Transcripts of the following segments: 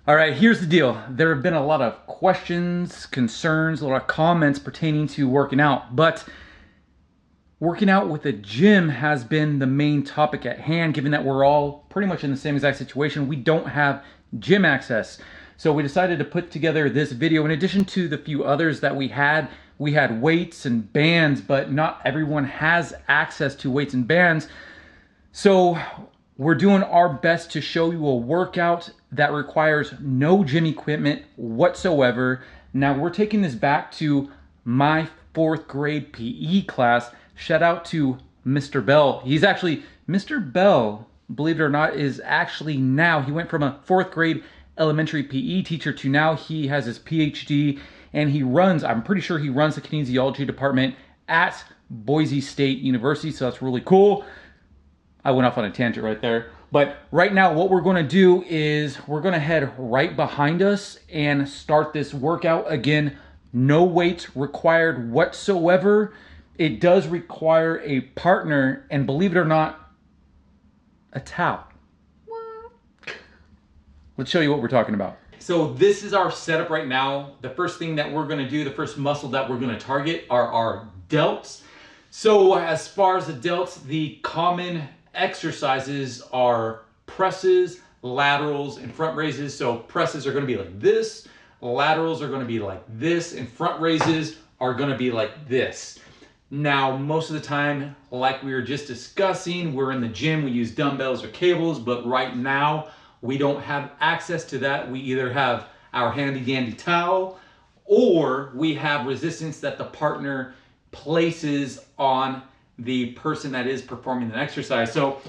All right, here's the deal. There have been a lot of questions, concerns, a lot of comments pertaining to working out, but working out with a gym has been the main topic at hand, given that we're all pretty much in the same exact situation. We don't have gym access. So we decided to put together this video. In addition to the few others that we had weights and bands, but not everyone has access to weights and bands. So we're doing our best to show you a workout that requires no gym equipment whatsoever. Now we're taking this back to my 4th grade PE class. Shout out to Mr. Bell. He's actually, Mr. Bell, believe it or not, is actually now, he went from a 4th grade elementary PE teacher to now he has his PhD and he runs, I'm pretty sure he runs the kinesiology department at Boise State University. So that's really cool. I went off on a tangent right there. But right now what we're going to do is we're going to head right behind us and start this workout. Again, no weights required whatsoever. It does require a partner, and believe it or not, a towel. What? Let's show you what we're talking about. So this is our setup right now. The first thing that we're going to do, the first muscle that we're going to target are our delts. So as far as the delts, the common exercises are presses, laterals, and front raises. So presses are going to be like this, laterals are going to be like this, and front raises are going to be like this. Now, most of the time, like we were just discussing, we're in the gym, we use dumbbells or cables, but right now we don't have access to that. We either have our handy dandy towel or we have resistance that the partner places on the person that is performing the exercise. So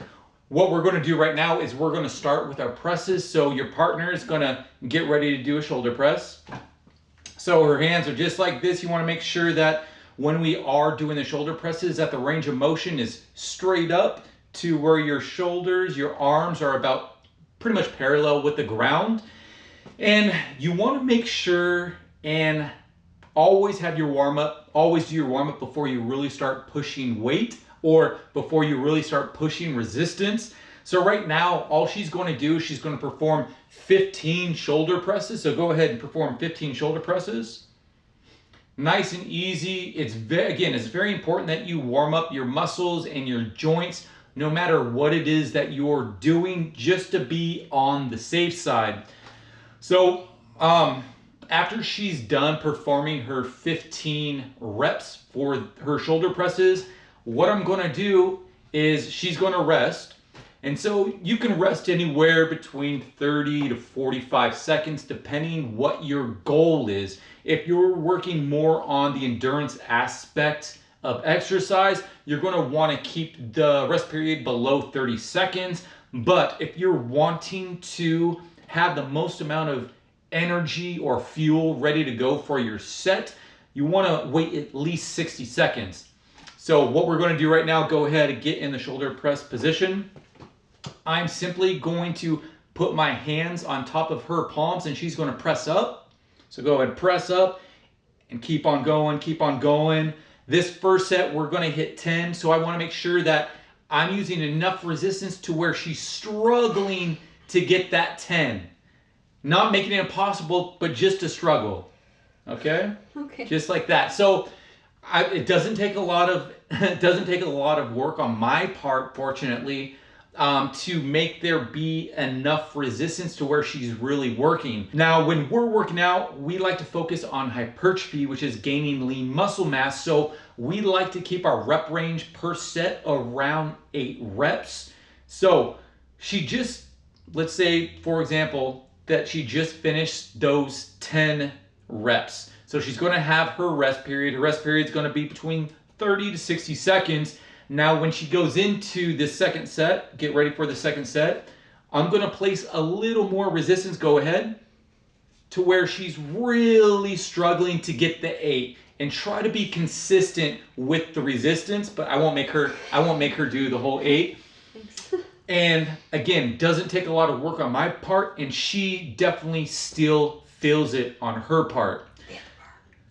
what we're going to do right now is we're going to start with our presses. So your partner is going to get ready to do a shoulder press. So her hands are just like this. You want to make sure that when we are doing the shoulder presses that the range of motion is straight up to where your shoulders, your arms are about pretty much parallel with the ground. And you want to make sure and always have your warm-up, always do your warm-up before you really start pushing weight or before you really start pushing resistance. So right now, all she's going to do is she's going to perform 15 shoulder presses. So go ahead and perform 15 shoulder presses. Nice and easy. It's very important that you warm up your muscles and your joints, no matter what it is that you're doing, just to be on the safe side. So after she's done performing her 15 reps for her shoulder presses, what I'm going to do is she's going to rest. And so you can rest anywhere between 30 to 45 seconds, depending what your goal is. If you're working more on the endurance aspect of exercise, you're going to want to keep the rest period below 30 seconds. But if you're wanting to have the most amount of energy or fuel ready to go for your set, you want to wait at least 60 seconds. So what we're going to do right now, go ahead and get in the shoulder press position. I'm simply going to put my hands on top of her palms and she's going to press up. So go ahead, press up and keep on going, keep on going. This first set, we're going to hit 10. So I want to make sure that I'm using enough resistance to where she's struggling to get that 10. Not making it impossible, but just to struggle. Okay? Okay. Just like that. So it doesn't take a lot of work on my part, fortunately, to make there be enough resistance to where she's really working. Now, when we're working out, we like to focus on hypertrophy, which is gaining lean muscle mass. So we like to keep our rep range per set around 8 reps. So she just, let's say, for example, that she just finished those 10 reps. So she's going to have her rest period. Her rest period is going to be between 30 to 60 seconds. Now, when she goes into the second set, get ready for the second set, I'm going to place a little more resistance, go ahead, to where she's really struggling to get the 8. And try to be consistent with the resistance, but I won't make her do the whole 8. Thanks. And again, doesn't take a lot of work on my part, and she definitely still feels it on her part.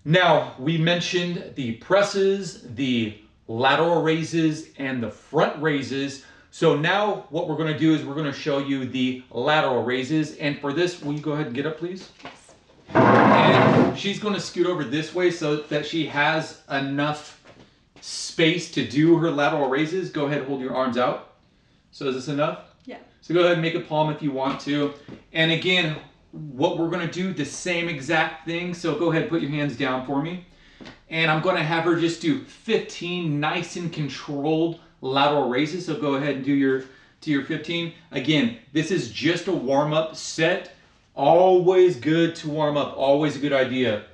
Now, we mentioned the presses, the lateral raises, and the front raises. So now what we're gonna do is we're gonna show you the lateral raises. And for this, will you go ahead and get up, please? Yes. And she's gonna scoot over this way so that she has enough space to do her lateral raises. Go ahead and hold your arms out. So is this enough? Yeah. So go ahead and make a palm if you want to. And again, what we're gonna do, the same exact thing. So go ahead and put your hands down for me. And I'm gonna have her just do 15 nice and controlled lateral raises. So go ahead and do your 15. Again, this is just a warm-up set. Always good to warm up, always a good idea.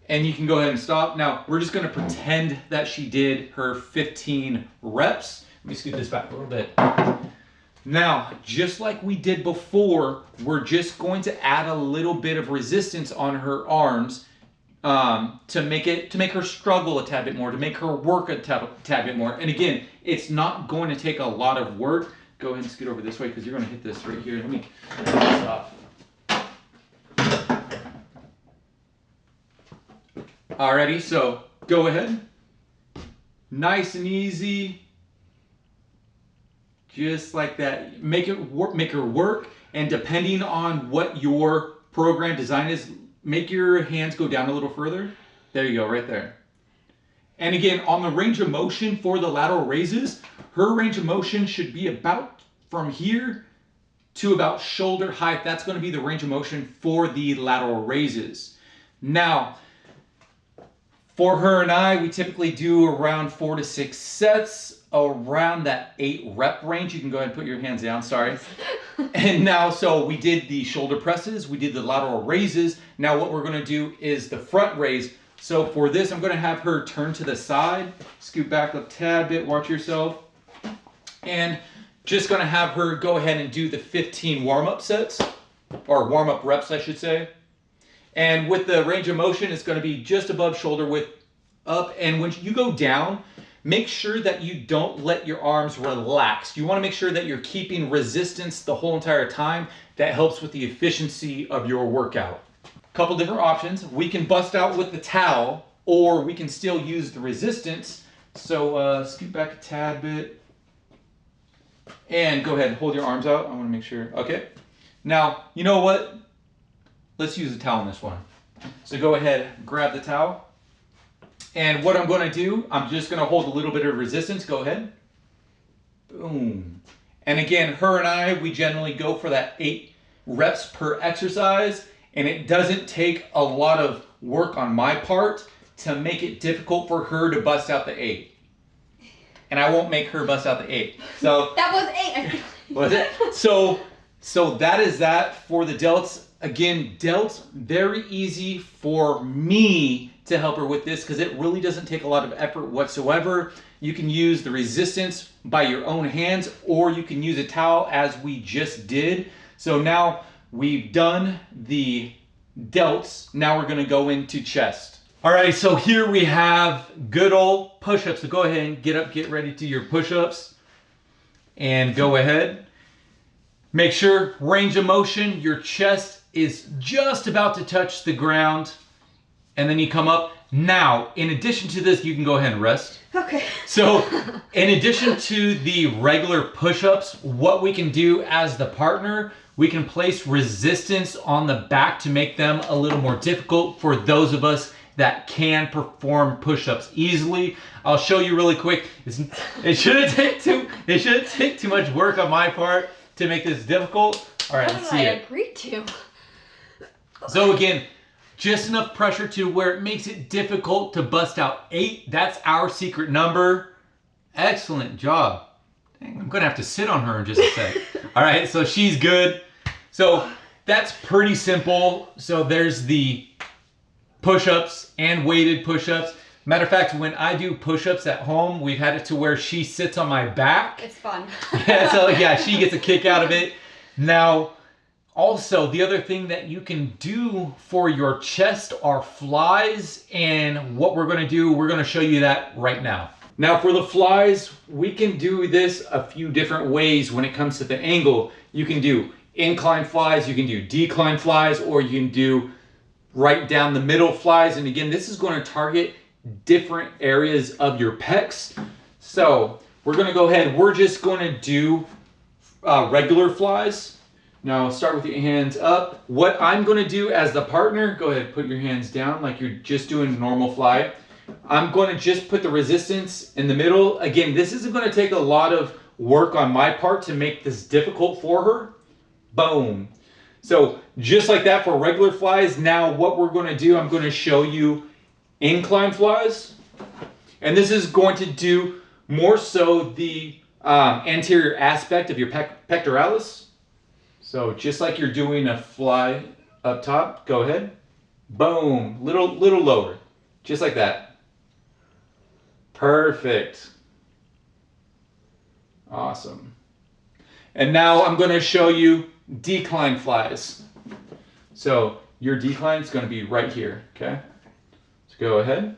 And you can go ahead and stop. Now, we're just gonna pretend that she did her 15 reps. Let me scoot this back a little bit. Now, just like we did before, we're just going to add a little bit of resistance on her arms to make her struggle a tad bit more, to make her work a tad bit more. And again, it's not going to take a lot of work. Go ahead and scoot over this way because you're going to hit this right here. Let me stop. Alrighty, so go ahead. Nice and easy. Just like that. Make her work. And depending on what your program design is, make your hands go down a little further. There you go, right there. And again, on the range of motion for the lateral raises, her range of motion should be about from here to about shoulder height. That's going to be the range of motion for the lateral raises. Now, for her and I, we typically do around 4 to 6 sets, around that 8 rep range. You can go ahead and put your hands down, sorry. And now, so we did the shoulder presses, we did the lateral raises. Now what we're gonna do is the front raise. So for this, I'm gonna have her turn to the side, scoot back a tad bit, watch yourself. And just gonna have her go ahead and do the 15 warm-up sets, or warm-up reps, I should say. And with the range of motion, it's gonna be just above shoulder width up. And when you go down, make sure that you don't let your arms relax. You wanna make sure that you're keeping resistance the whole entire time. That helps with the efficiency of your workout. Couple different options. We can bust out with the towel, or we can still use the resistance. So scoot back a tad bit. And go ahead and hold your arms out. I wanna make sure, okay. Now, you know what? Let's use a towel on this one. So go ahead, grab the towel. And what I'm gonna do, I'm just gonna hold a little bit of resistance. Go ahead. Boom. And again, her and I, we generally go for that 8 reps per exercise. And it doesn't take a lot of work on my part to make it difficult for her to bust out the 8. And I won't make her bust out the 8. So that was 8. Was it? So that is that for the delts. Again, delts, very easy for me to help her with this because it really doesn't take a lot of effort whatsoever. You can use the resistance by your own hands, or you can use a towel as we just did. So now we've done the delts. Now we're gonna go into chest. All right, so here we have good old push-ups. So go ahead and get up, get ready to your push-ups. And go ahead. Make sure range of motion, your chest is just about to touch the ground. And then you come up. Now, in addition to this, you can go ahead and rest. Okay. So, in addition to the regular push-ups, what we can do as the partner, we can place resistance on the back to make them a little more difficult for those of us that can perform push-ups easily. I'll show you really quick. It shouldn't take too much work on my part to make this difficult. All right, let's see it. I agreed to. So again, just enough pressure to where it makes it difficult to bust out 8. That's our secret number. Excellent job. Dang, I'm gonna have to sit on her in just a sec. All right, so she's good. So that's pretty simple. So there's the push-ups and weighted push-ups. Matter of fact, when I do push-ups at home, we've had it to where she sits on my back. It's fun. Yeah, so yeah, she gets a kick out of it. Now, also, the other thing that you can do for your chest are flies, and what we're gonna do, we're gonna show you that right now. Now for the flies, we can do this a few different ways when it comes to the angle. You can do incline flies, you can do decline flies, or you can do right down the middle flies. And again, this is gonna target different areas of your pecs. So we're going to go ahead. We're just going to do regular flies. Now start with your hands up. What I'm going to do as the partner, go ahead, put your hands down like you're just doing a normal fly. I'm going to just put the resistance in the middle. Again, this isn't going to take a lot of work on my part to make this difficult for her. Boom. So just like that for regular flies. Now what we're going to do, I'm going to show you incline flies. And this is going to do more so the anterior aspect of your pectoralis. So just like you're doing a fly up top, go ahead. Boom, little lower, just like that. Perfect. Awesome. And now I'm going to show you decline flies. So your decline is going to be right here, okay? So go ahead.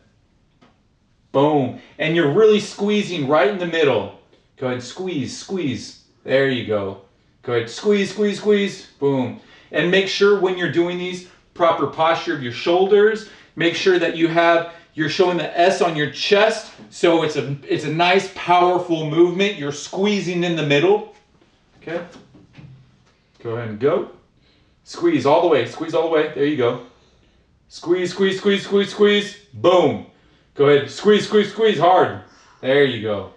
Boom. And you're really squeezing right in the middle. Go ahead, squeeze, squeeze. There you go. Go ahead, squeeze, squeeze, squeeze. Boom. And make sure when you're doing these, proper posture of your shoulders. Make sure that you're showing the S on your chest. So it's a nice, powerful movement. You're squeezing in the middle. Okay. Go ahead and go. Squeeze all the way. Squeeze all the way. There you go. Squeeze, squeeze, squeeze, squeeze, squeeze. Boom. Go ahead. Squeeze, squeeze, squeeze hard. There you go.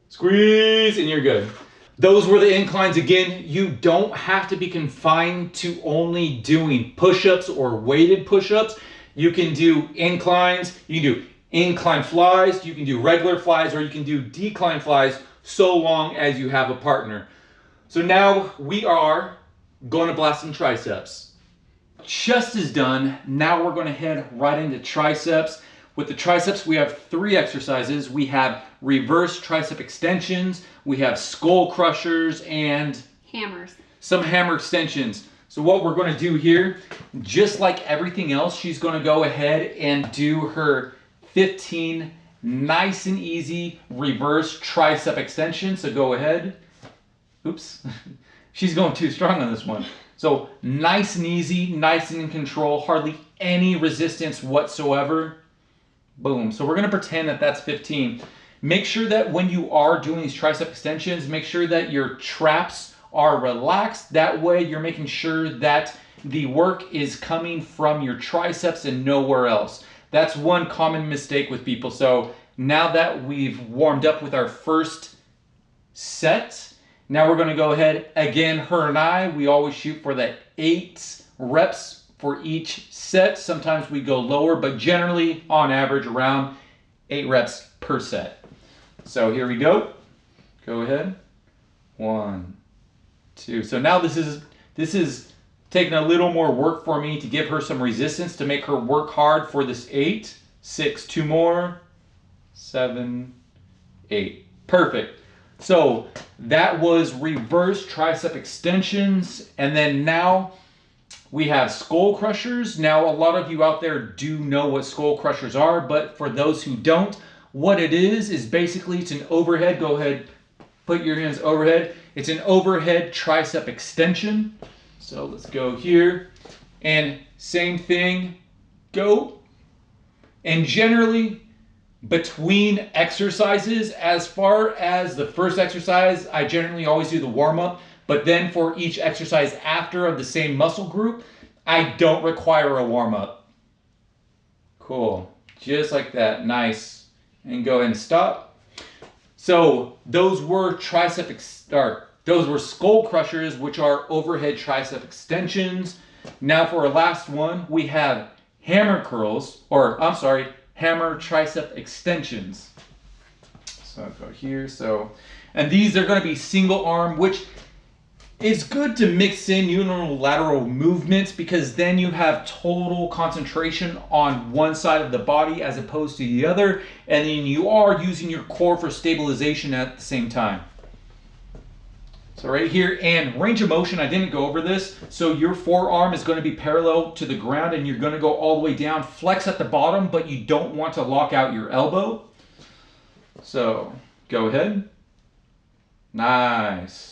Squeeze and you're good. Those were the inclines. Again, you don't have to be confined to only doing push-ups or weighted push-ups. You can do inclines, you can do incline flies, you can do regular flies, or you can do decline flies so long as you have a partner. So now we are going to blast some triceps. Chest is done. Now we're going to head right into triceps. With the triceps, we have 3 exercises. We have reverse tricep extensions, we have skull crushers, and hammers. Some hammer extensions. So what we're going to do here, just like everything else, she's going to go ahead and do her 15 nice and easy reverse tricep extensions. So go ahead. Oops. She's going too strong on this one. So nice and easy, nice and in control, hardly any resistance whatsoever. Boom. So we're going to pretend that that's 15. Make sure that when you are doing these tricep extensions, make sure that your traps are relaxed. That way you're making sure that the work is coming from your triceps and nowhere else. That's one common mistake with people. So now that we've warmed up with our first set, now we're going to go ahead. Again, her and I, we always shoot for the 8 reps for each set. Sometimes we go lower, but generally on average around 8 reps per set. So here we go. Go ahead. 1, 2. So now this is taking a little more work for me to give her some resistance to make her work hard for this 8. 6, 2 more. 7, 8. Perfect. So that was reverse tricep extensions. And then now we have skull crushers. Now, a lot of you out there do know what skull crushers are, but for those who don't, what it is basically it's an overhead. Go ahead, put your hands overhead. It's an overhead tricep extension. So let's go here. And same thing, go. And generally, between exercises, as far as the first exercise, I generally always do the warm-up. But then for each exercise after of the same muscle group, I don't require a warm-up. Cool. Just like that. Nice. And go ahead and stop. So those were those were skull crushers, which are overhead tricep extensions. Now for our last one, we have hammer curls, hammer tricep extensions. So I'll go here. And these are going to be single arm, which is good to mix in unilateral movements because then you have total concentration on one side of the body as opposed to the other, and then you are using your core for stabilization at the same time. So right here, and range of motion, I didn't go over this, so your forearm is going to be parallel to the ground and you're going to go all the way down, flex at the bottom, but you don't want to lock out your elbow. So go ahead. Nice.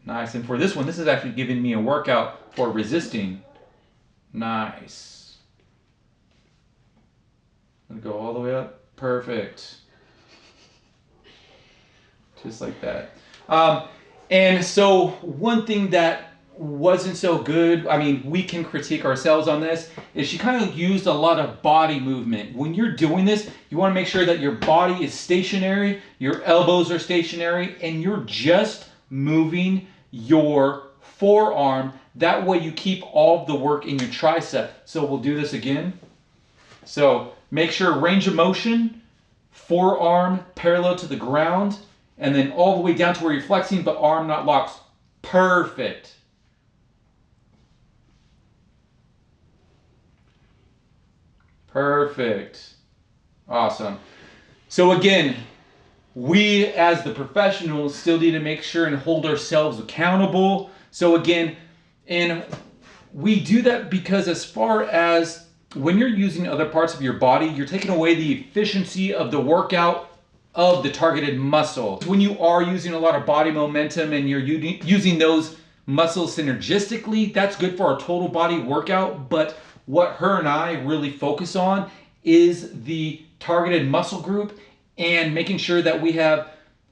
Nice. And for this one, this is actually giving me a workout for resisting. Nice. I'm going to go all the way up. Perfect. Just like that. And so one thing that wasn't so good, I mean, we can critique ourselves on this, is she kind of used a lot of body movement. When you're doing this, you want to make sure that your body is stationary, your elbows are stationary, and you're just moving your forearm. That way you keep all of the work in your tricep. So we'll do this again. So make sure range of motion, forearm parallel to the ground, and then all the way down to where you're flexing, but arm not locked. Perfect. Perfect. Awesome. So again, we as the professionals still need to make sure and hold ourselves accountable. So again, and we do that because as far as when you're using other parts of your body, you're taking away the efficiency of the workout of the targeted muscle. When you are using a lot of body momentum and you're using those muscles synergistically, that's good for our total body workout. But what her and I really focus on is the targeted muscle group and making sure that we have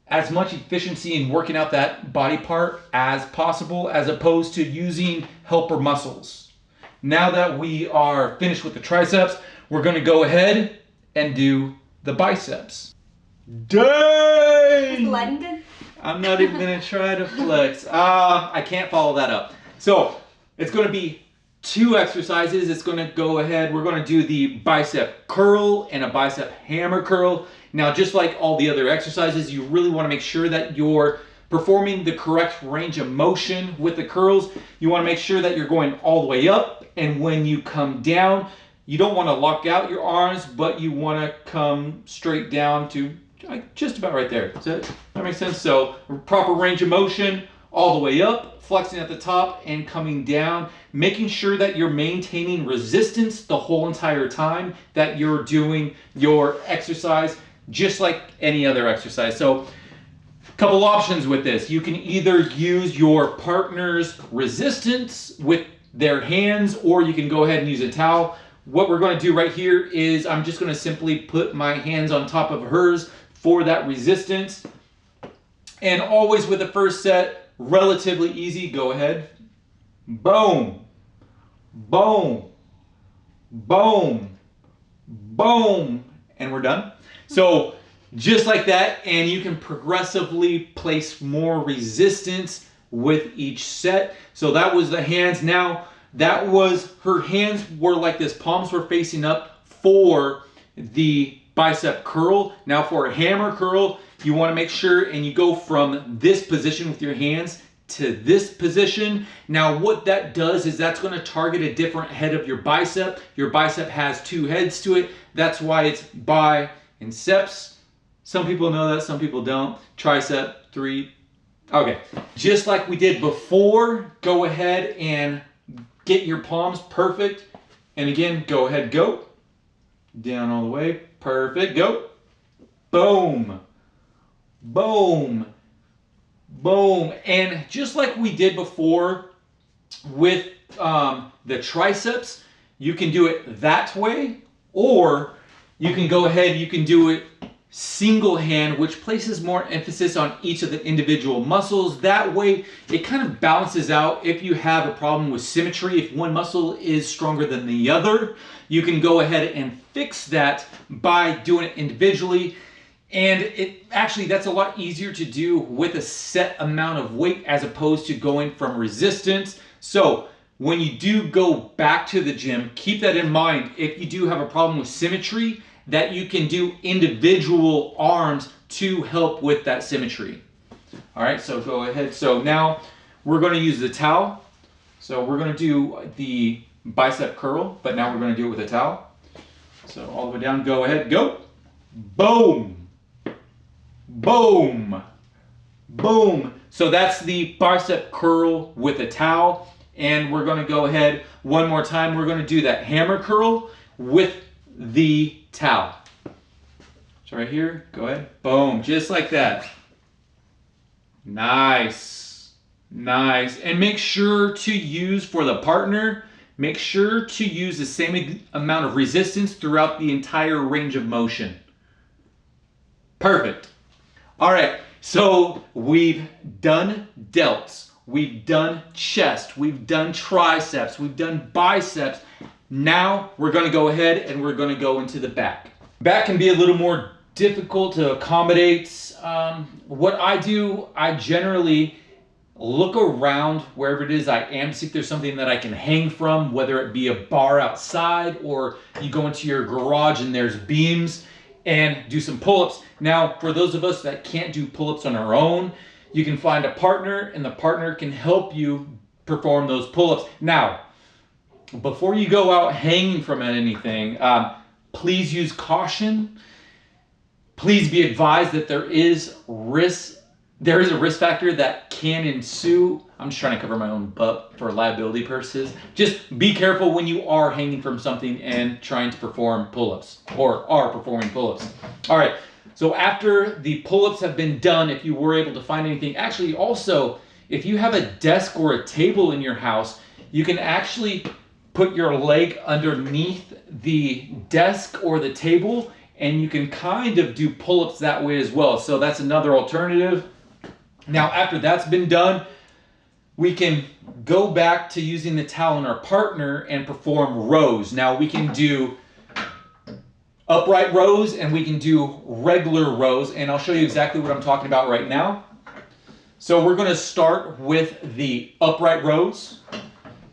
as much efficiency in working out that body part as possible, as opposed to using helper muscles. Now that we are finished with the triceps, we're going to go ahead and do the biceps. Dang! Is the lighting good? I'm not even going to try to flex. I can't follow that up. So it's going to be 2 exercises. It's going to go ahead. We're going to do the bicep curl and a bicep hammer curl. Now, just like all the other exercises, you really want to make sure that you're performing the correct range of motion with the curls. You want to make sure that you're going all the way up, and when you come down, you don't want to lock out your arms, but you want to come straight down to just about right there. Does that make sense? So proper range of motion all the way up, flexing at the top and coming down, making sure that you're maintaining resistance the whole entire time that you're doing your exercise, just like any other exercise. So a couple options with this. You can either use your partner's resistance with their hands, or you can go ahead and use a towel. What we're going to do right here is I'm just going to simply put my hands on top of hers for that resistance. And always with the first set, relatively easy. Go ahead. Boom. Boom. Boom. Boom. And we're done. So just like that, and you can progressively place more resistance with each set. So that was the hands. Now that was, her hands were like this, palms were facing up for the bicep curl. Now for a hammer curl, you want to make sure and you go from this position with your hands to this position. Now what that does is that's going to target a different head of your bicep. Your bicep has 2 heads to it. That's why it's bi and ceps. Some people know that, some people don't. Tricep, 3. Okay, just like we did before, go ahead and get your palms perfect. And again, go ahead, go. Down all the way, perfect, go. Boom. Boom. Boom. And just like we did before with the triceps, you can do it that way, or you can go ahead, you can do it single hand, which places more emphasis on each of the individual muscles. That way it kind of balances out. If you have a problem with symmetry, if one muscle is stronger than the other, you can go ahead and fix that by doing it individually. And it actually, that's a lot easier to do with a set amount of weight as opposed to going from resistance. So when you do go back to the gym, keep that in mind. If you do have a problem with symmetry, that you can do individual arms to help with that symmetry. All right, so go ahead. So now we're going to use the towel. So we're going to do the bicep curl, but now we're going to do it with a towel. So all the way down, go ahead, go. Boom. Boom. Boom. So that's the bicep curl with a towel. And we're going to go ahead one more time. We're going to do that hammer curl with the towel. So right here, go ahead. Boom. Just like that. Nice. Nice. And make sure to use, for the partner, make sure to use the same amount of resistance throughout the entire range of motion. Perfect. All right. So we've done delts, we've done chest, we've done triceps, we've done biceps. Now we're gonna go ahead and we're gonna go into the back. Back can be a little more difficult to accommodate. What I do, I generally look around wherever it is I am, see if there's something that I can hang from, whether it be a bar outside or you go into your garage and there's beams, and do some pull-ups. Now, for those of us that can't do pull-ups on our own, you can find a partner and the partner can help you perform those pull-ups. Now, before you go out hanging from anything, please use caution. Please be advised that there is a risk factor that can ensue. I'm just trying to cover my own butt for liability purposes. Just be careful when you are hanging from something and trying to perform pull-ups or are performing pull-ups. All right, so after the pull-ups have been done, if you were able to find anything, actually also, if you have a desk or a table in your house, you can actually put your leg underneath the desk or the table and you can kind of do pull-ups that way as well. So that's another alternative. Now, after that's been done, we can go back to using the towel in our partner and perform rows. Now, we can do upright rows and we can do regular rows, and I'll show you exactly what I'm talking about right now. So we're going to start with the upright rows.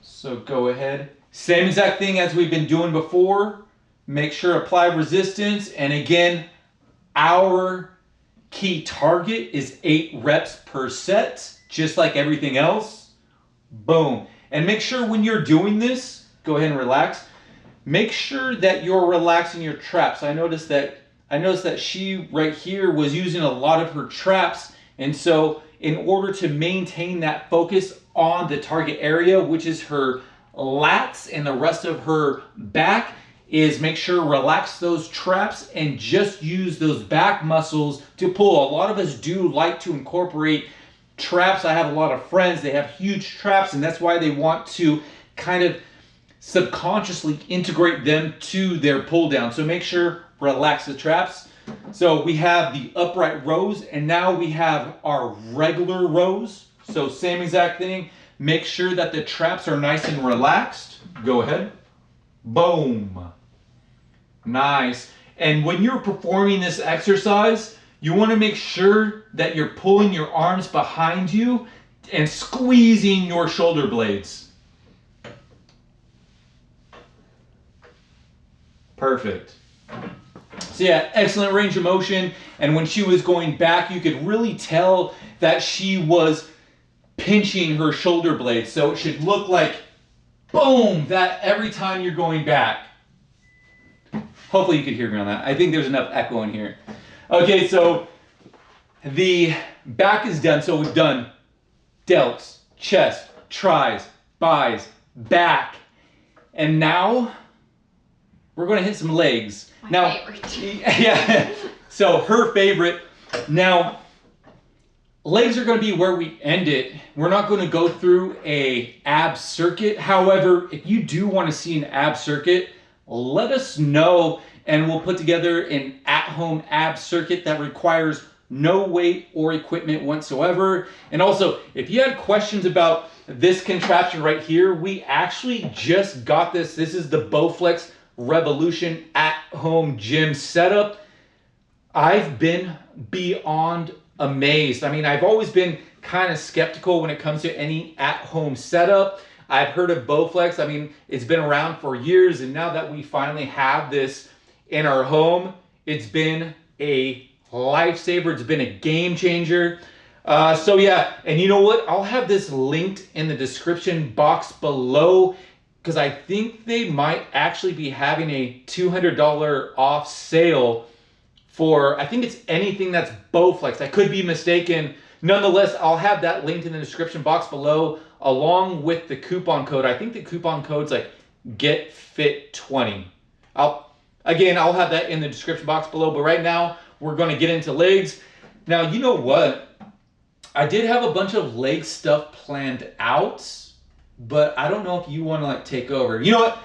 So go ahead. Same exact thing as we've been doing before. Make sure apply resistance, and again, our key target is 8 reps per set, just like everything else. Boom. And make sure when you're doing this, go ahead and relax. Make sure that you're relaxing your traps. I noticed that she right here was using a lot of her traps, and so in order to maintain that focus on the target area, which is her lats and the rest of her back, is make sure relax those traps and just use those back muscles to pull. A lot of us do like to incorporate traps. I have a lot of friends, they have huge traps, and that's why they want to kind of subconsciously integrate them to their pull down. So make sure relax the traps. So we have the upright rows, and now we have our regular rows. So same exact thing. Make sure that the traps are nice and relaxed. Go ahead. Boom. Nice. And when you're performing this exercise, you want to make sure that you're pulling your arms behind you and squeezing your shoulder blades. Perfect. So yeah, excellent range of motion. And when she was going back, you could really tell that she was pinching her shoulder blades. So it should look like, boom, that every time you're going back. Hopefully you could hear me on that. I think there's enough echo in here. Okay, so the back is done. So we've done delts, chest, tris, bis, back. And now we're going to hit some legs. My favorite. Yeah. So her favorite. Now, legs are going to be where we end it. We're not going to go through a ab circuit. However, if you do want to see an ab circuit, let us know and we'll put together an at-home ab circuit that requires no weight or equipment whatsoever. And also, if you had questions about this contraption right here, we actually just got this. This is the Bowflex Revolution at-home gym setup. I've been beyond amazed. I mean, I've always been kind of skeptical when it comes to any at-home setup. I've heard of Bowflex. I mean, it's been around for years, and now that we finally have this in our home, it's been a lifesaver. It's been a game changer. So yeah, and you know what? I'll have this linked in the description box below because I think they might actually be having a $200 off sale for, I think it's anything that's Bowflex. I could be mistaken. Nonetheless, I'll have that linked in the description box below along with the coupon code. I think the coupon code's like GetFit20. I'll have that in the description box below, but right now we're going to get into legs. Now, you know what? I did have a bunch of leg stuff planned out, but I don't know if you want to like take over. You know what?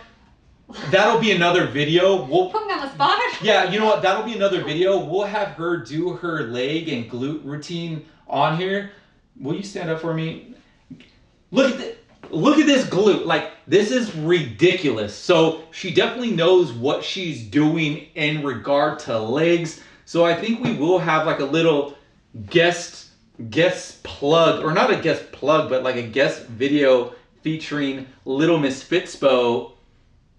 That'll be another video. We'll put me on the spot. Yeah, you know what? That'll be another video. We'll have her do her leg and glute routine on here. Will you stand up for me? Look at this glute. Like, this is ridiculous. So she definitely knows what she's doing in regard to legs. So I think we will have like a little guest plug, or not a guest plug, but like a guest video featuring Little Miss Fitzbo,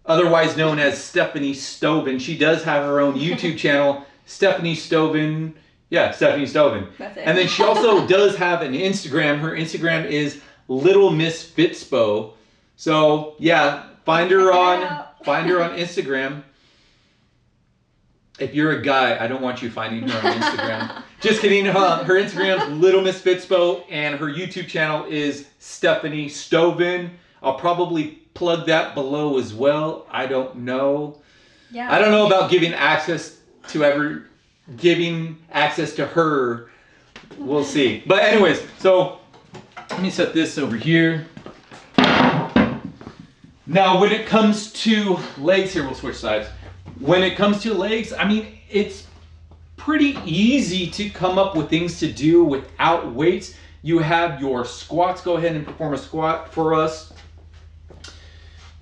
otherwise known as Stephanie Stoven. She does have her own YouTube channel, Stephanie Stoven. Yeah, Stephanie Stoven. That's it. And then she also does have an Instagram. Her Instagram is Little Miss Fitzbo. So yeah, find her on Instagram. If you're a guy, I don't want you finding her on Instagram. Just kidding. Her Instagram's Little Miss Fitzbo, and her YouTube channel is Stephanie Stoven. I'll probably plug that below as well. I don't know. Yeah. I don't know about giving access to her. We'll see. But anyways, so let me set this over here. Now, when it comes to legs, here we'll switch sides. When it comes to legs, I mean, it's pretty easy to come up with things to do without weights. You have your squats. Go ahead and perform a squat for us.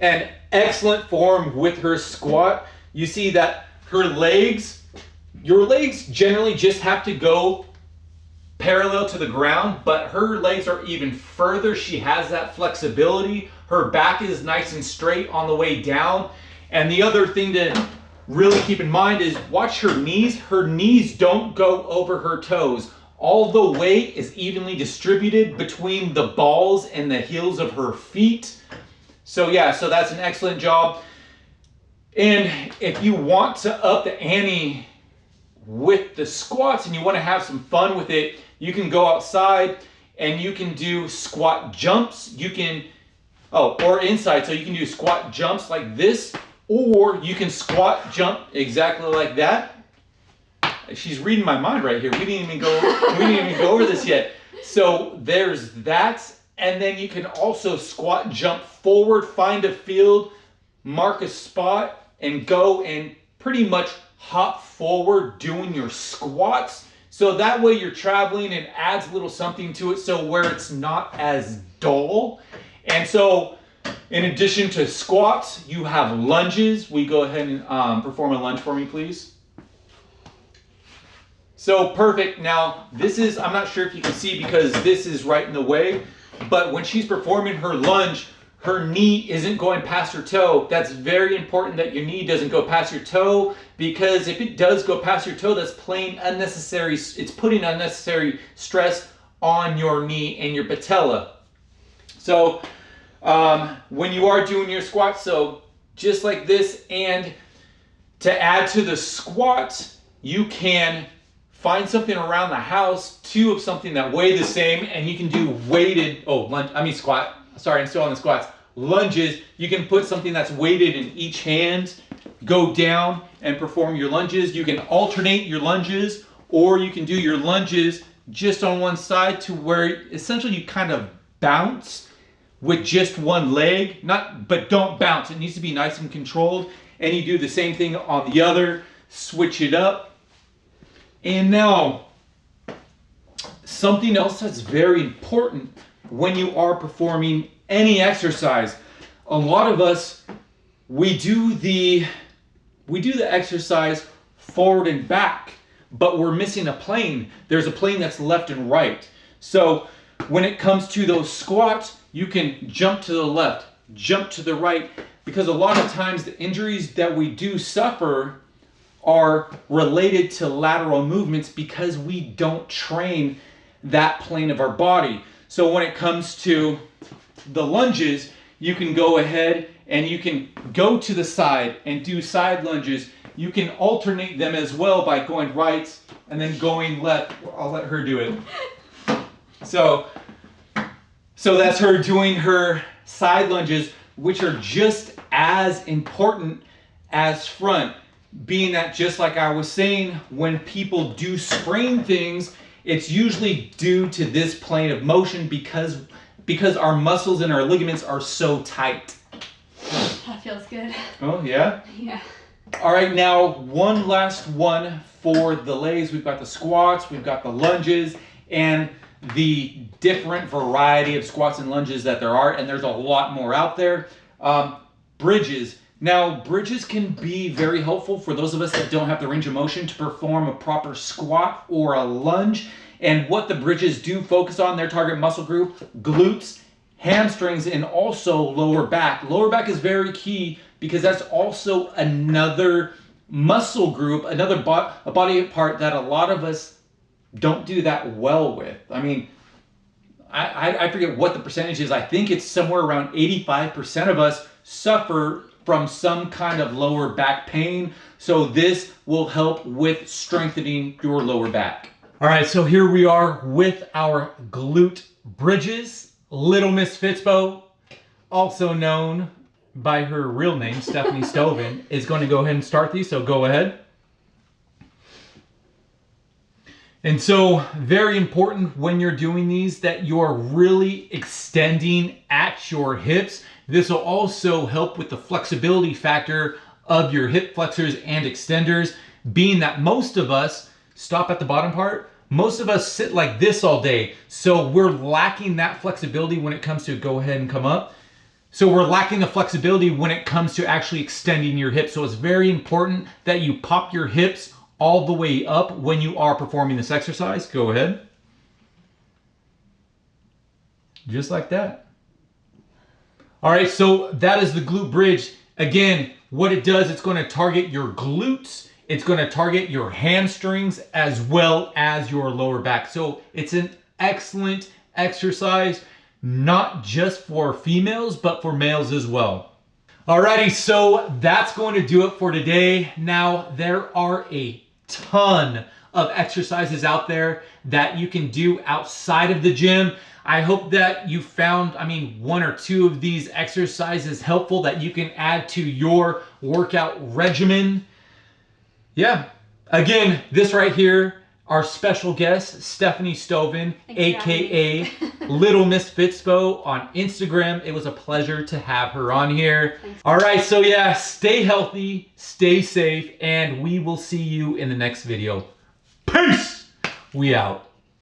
An excellent form with her squat. You see that her legs, your legs generally just have to go parallel to the ground, but her legs are even further. She has that flexibility. Her back is nice and straight on the way down. And the other thing to really keep in mind is watch her knees. Her knees don't go over her toes. All the weight is evenly distributed between the balls and the heels of her feet. So yeah, so that's an excellent job. And if you want to up the ante with the squats and you want to have some fun with it, you can go outside and you can do squat jumps. You can, or inside, so you can do squat jumps like this, or you can squat jump exactly like that. She's reading my mind right here. We didn't even go over this yet. So there's that. And then you can also squat jump forward, find a field, mark a spot, and go and pretty much hop forward doing your squats. So that way you're traveling and adds a little something to it, so where it's not as dull. And so in addition to squats, you have lunges. We go ahead and perform a lunge for me, please. So perfect. Now this is, I'm not sure if you can see because this is right in the way, but when she's performing her lunge, her knee isn't going past her toe. That's very important that your knee doesn't go past your toe, because if it does go past your toe, that's putting unnecessary stress on your knee and your patella. So when you are doing your squats, so just like this, and to add to the squat, you can find something around the house, two of something that weigh the same, and you can do weighted, squat. Sorry, I'm still on the squats. Lunges, you can put something that's weighted in each hand, go down and perform your lunges. You can alternate your lunges, or you can do your lunges just on one side to where essentially you kind of bounce with just one leg, but don't bounce. It needs to be nice and controlled. And you do the same thing on the other, switch it up. And now, something else that's very important when you are performing any exercise. A lot of us, we do the exercise forward and back, but we're missing a plane. There's a plane that's left and right. So when it comes to those squats, you can jump to the left, jump to the right, because a lot of times the injuries that we do suffer are related to lateral movements because we don't train that plane of our body. So when it comes to the lunges, you can go ahead and you can go to the side and do side lunges. You can alternate them as well by going right and then going left. I'll let her do it. So that's her doing her side lunges, which are just as important as front. Being that, just like I was saying, when people do sprain things, it's usually due to this plane of motion because our muscles and our ligaments are so tight. feels good. Oh, yeah? Yeah. All right, now one last one for the lays. We've got the squats, we've got the lunges, and the different variety of squats and lunges that there are, and there's a lot more out there. Bridges. Now, bridges can be very helpful for those of us that don't have the range of motion to perform a proper squat or a lunge. And what the bridges do focus on, their target muscle group, glutes, hamstrings, and also lower back. Lower back is very key because that's also another muscle group, another a body part that a lot of us don't do that well with. I mean, I forget what the percentage is. I think it's somewhere around 85% of us suffer from some kind of lower back pain. So this will help with strengthening your lower back. All right, so here we are with our glute bridges. Little Miss Fitzbo, also known by her real name, Stephanie Stovin, is going to go ahead and start these, so go ahead. And so, very important when you're doing these that you're really extending at your hips. This will also help with the flexibility factor of your hip flexors and extenders, being that most of us stop at the bottom part. Most of us sit like this all day, so we're lacking that flexibility when it comes to, go ahead and come up. So we're lacking the flexibility when it comes to actually extending your hips. So it's very important that you pop your hips all the way up when you are performing this exercise. Go ahead. Just like that. All right, so that is the glute bridge. Again, what it does, it's going to target your glutes. It's going to target your hamstrings as well as your lower back. So it's an excellent exercise, not just for females, but for males as well. Alrighty, so that's going to do it for today. Now, there are a ton of exercises out there that you can do outside of the gym. I hope that you found, one or two of these exercises helpful that you can add to your workout regimen. Yeah, again, this right here, our special guest, Stephanie Stovin, aka Little Miss Fitzbo on Instagram. It was a pleasure to have her on here. Thanks. All right, so yeah, stay healthy, stay safe, and we will see you in the next video. Peace! We out.